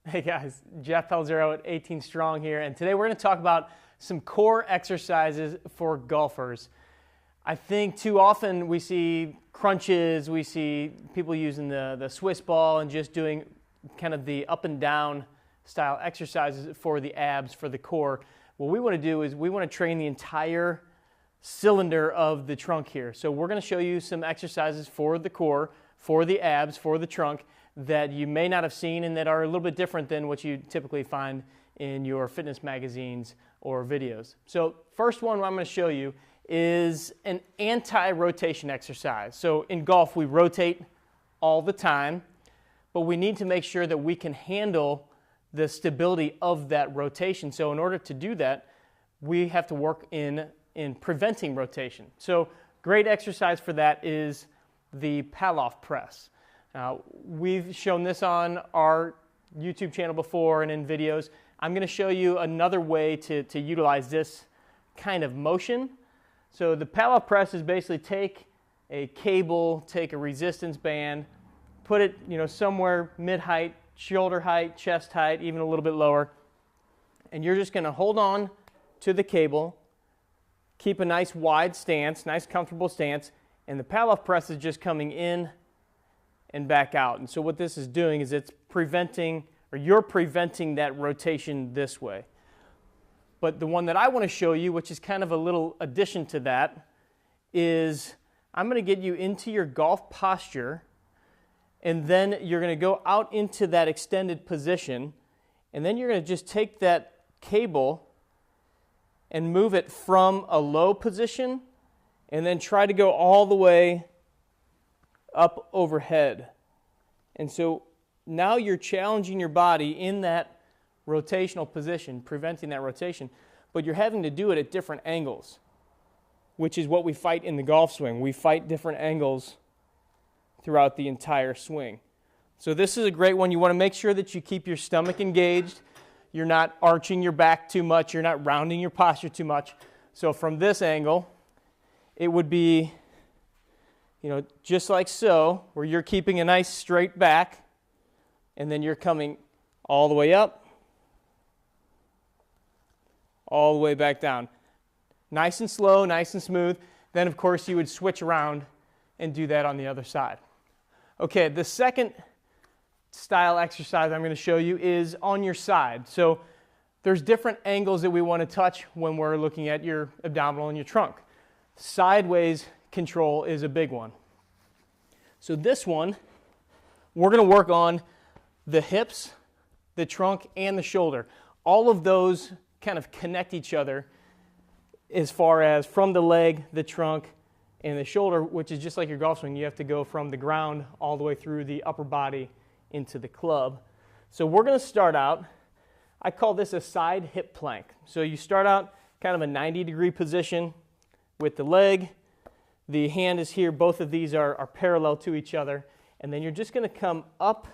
Hey guys, Jeff PELIZZARO at 18 Strong here, and today we're going to talk about some core exercises for golfers. I think too often we see crunches, we see people using the Swiss ball and just doing kind of the up and down style exercises for the abs, for the core. What we want to do is we want to train the entire cylinder of the trunk here. So we're going to show you some exercises for the core, for the abs, for the trunk, that you may not have seen and that are a little bit different than what you typically find in your fitness magazines or videos. So first one I'm going to show you is an anti-rotation exercise. So in golf we rotate all the time, but we need to make sure that we can handle the stability of that rotation. So in order to do that, we have to work in preventing rotation. So great exercise for that is the pallof press. We've shown this on our YouTube channel before and in videos. I'm going to show you another way to utilize this kind of motion. So the pallof press is basically take a cable, take a resistance band, put it somewhere mid-height, shoulder height, chest height, even a little bit lower, and you're just going to hold on to the cable, keep a nice wide stance, nice comfortable stance, and the pallof press is just coming in and back out. And so what this is doing is it's preventing, or you're preventing that rotation this way. But the one that I want to show you, which is kind of a little addition to that, is I'm going to get you into your golf posture, and then you're going to go out into that extended position, and then you're going to just take that cable and move it from a low position and then try to go all the way up overhead. And so now you're challenging your body in that rotational position, preventing that rotation, but you're having to do it at different angles, which is what we fight in the golf swing. We fight different angles throughout the entire swing. So this is a great one. You want to make sure that you keep your stomach engaged. You're not arching your back too much. You're not rounding your posture too much. So from this angle, it would be just like so, where you're keeping a nice straight back, and then you're coming all the way up, all the way back down. Nice and slow, nice and smooth. Then, of course, you would switch around and do that on the other side. Okay, the second style exercise I'm going to show you is on your side. So there's different angles that we want to touch when we're looking at your abdominal and your trunk. Sideways control is a big one. So this one, we're going to work on the hips, the trunk, and the shoulder. All of those kind of connect each other as far as from the leg, the trunk, and the shoulder, which is just like your golf swing. You have to go from the ground all the way through the upper body into the club. So we're going to start out, I call this a side hip plank. So you start out kind of a 90-degree position with the leg. The hand is here. Both of these are parallel to each other. And then you're just going to come up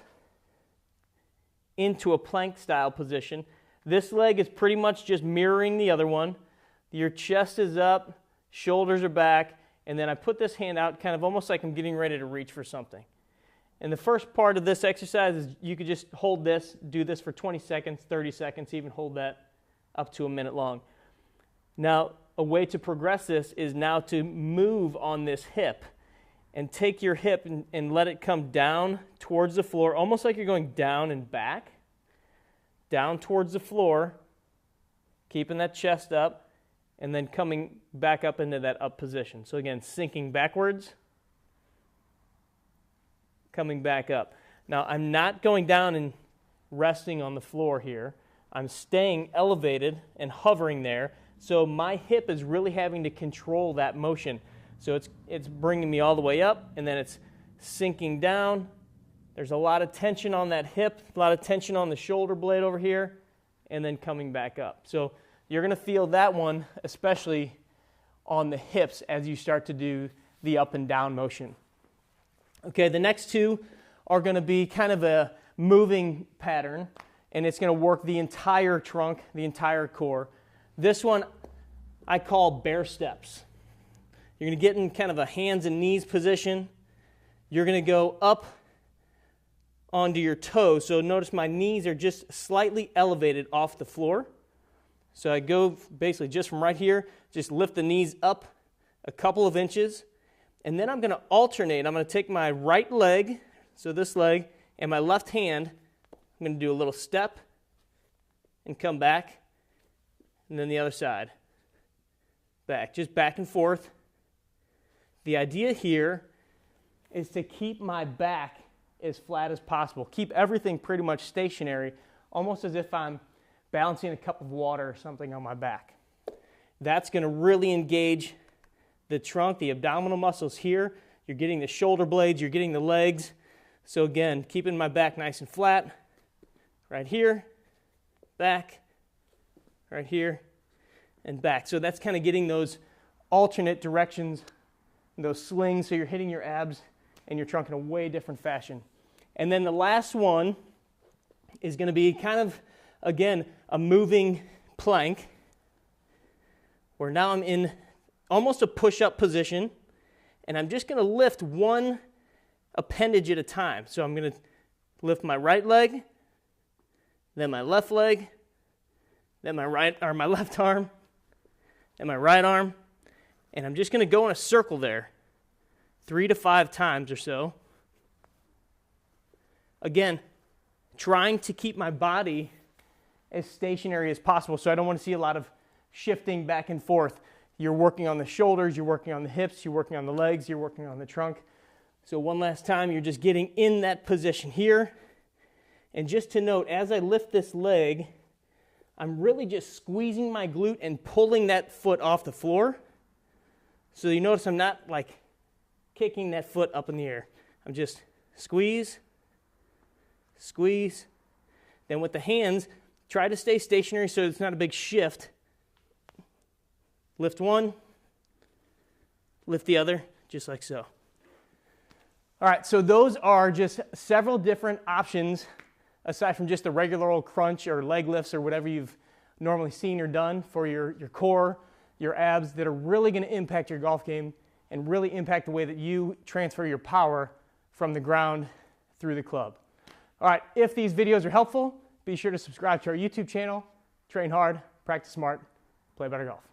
into a plank-style position. This leg is pretty much just mirroring the other one. Your chest is up, shoulders are back, and then I put this hand out kind of almost like I'm getting ready to reach for something. And the first part of this exercise is you could just hold this, do this for 20 seconds, 30 seconds, even hold that up to a minute long. Now, a way to progress this is now to move on this hip and take your hip and let it come down towards the floor, almost like you're going down and back, down towards the floor, keeping that chest up, and then coming back up into that up position. So again, sinking backwards, coming back up. Now, I'm not going down and resting on the floor here. I'm staying elevated and hovering there. So my hip is really having to control that motion. So it's bringing me all the way up, and then it's sinking down. There's a lot of tension on that hip, a lot of tension on the shoulder blade over here, and then coming back up. So you're going to feel that one, especially on the hips as you start to do the up and down motion. Okay, the next two are going to be kind of a moving pattern, and it's going to work the entire trunk, the entire core. This one I call bear steps. You're going to get in kind of a hands and knees position. You're going to go up onto your toes. So notice my knees are just slightly elevated off the floor. So I go basically just from right here, just lift the knees up a couple of inches, and then I'm going to alternate. I'm going to take my right leg, so this leg, and my left hand. I'm going to do a little step and come back, and then the other side. Back, just back and forth. The idea here is to keep my back as flat as possible. Keep everything pretty much stationary, almost as if I'm balancing a cup of water or something on my back. That's going to really engage the trunk, the abdominal muscles here. You're getting the shoulder blades, you're getting the legs. So again, keeping my back nice and flat. Right here, back, right here, and back. So that's kind of getting those alternate directions, those slings, so you're hitting your abs and your trunk in a way different fashion. And then the last one is going to be kind of, again, a moving plank, where now I'm in almost a push-up position, and I'm just going to lift one appendage at a time. So I'm going to lift my right leg, then my left leg, then my left arm, and my right arm, and I'm just going to go in a circle there 3 to 5 times or so. Again, trying to keep my body as stationary as possible, so I don't want to see a lot of shifting back and forth. You're working on the shoulders, you're working on the hips, you're working on the legs, you're working on the trunk. So one last time, you're just getting in that position here. And just to note, as I lift this leg, I'm really just squeezing my glute and pulling that foot off the floor. So you notice I'm not like kicking that foot up in the air. I'm just squeeze, squeeze. Then with the hands, try to stay stationary so it's not a big shift. Lift one, lift the other, just like so. All right, so those are just several different options aside from just the regular old crunch or leg lifts or whatever you've normally seen or done for your core, your abs, that are really going to impact your golf game and really impact the way that you transfer your power from the ground through the club. All right, if these videos are helpful, be sure to subscribe to our YouTube channel. Train hard, practice smart, play better golf.